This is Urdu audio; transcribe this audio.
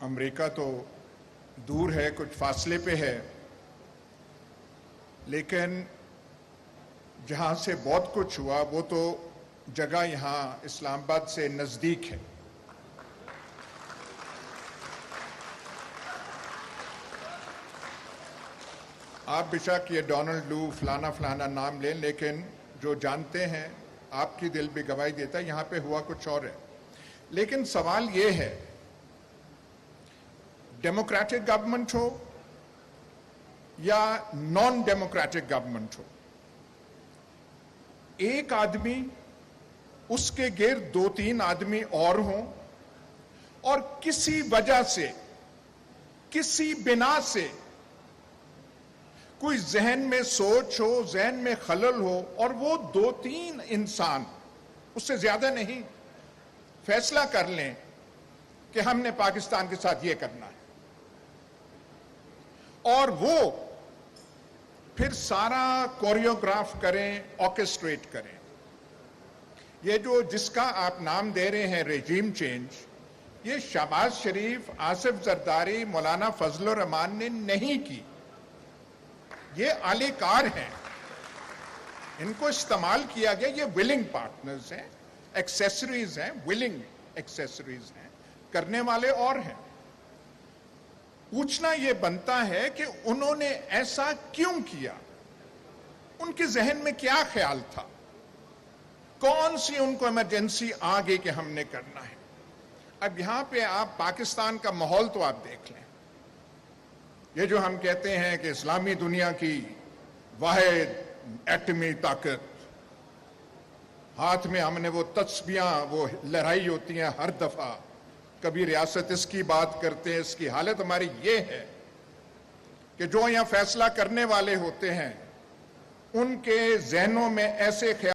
امریکہ تو دور ہے، کچھ فاصلے پہ ہے، لیکن جہاں سے بہت کچھ ہوا وہ تو جگہ یہاں اسلام آباد سے نزدیک ہے۔ آپ بے شک یہ ڈونلڈ لو فلانا فلانا نام لیں، لیکن جو جانتے ہیں آپ کی دل بھی گواہی دیتا ہے یہاں پہ ہوا کچھ اور ہے۔ لیکن سوال یہ ہے، ڈیموکریٹک گورنمنٹ ہو یا نان ڈیموکریٹک گورنمنٹ ہو، ایک آدمی، اس کے گرد دو تین آدمی اور ہوں، اور کسی وجہ سے، کسی بنا سے کوئی ذہن میں سوچ ہو، ذہن میں خلل ہو، اور وہ دو تین انسان، اس سے زیادہ نہیں، فیصلہ کر لیں کہ ہم نے پاکستان کے ساتھ یہ کرنا ہے، اور وہ پھر سارا کوریوگراف کریں، آرکسٹریٹ کریں۔ یہ جو جس کا آپ نام دے رہے ہیں ریجیم چینج، یہ شہباز شریف، آصف زرداری، مولانا فضل الرحمان نے نہیں کی، یہ اعلی کار ہیں، ان کو استعمال کیا گیا، یہ ولنگ پارٹنرز ہیں، ایکسیسریز ہیں، ولنگ ایکسیسریز ہیں، کرنے والے اور ہیں۔ پوچھنا یہ بنتا ہے کہ انہوں نے ایسا کیوں کیا، ان کے ذہن میں کیا خیال تھا، کون سی ان کو ایمرجنسی آ گئی کہ ہم نے کرنا ہے۔ اب یہاں پہ آپ پاکستان کا ماحول تو آپ دیکھ لیں، یہ جو ہم کہتے ہیں کہ اسلامی دنیا کی واحد ایٹمی طاقت، ہاتھ میں ہم نے وہ تسبیحاں وہ لہرائی ہوتی ہیں ہر دفعہ، کبھی ریاست اس کی بات کرتے ہیں، اس کی حالت ہماری یہ ہے کہ جو یہاں فیصلہ کرنے والے ہوتے ہیں ان کے ذہنوں میں ایسے خیال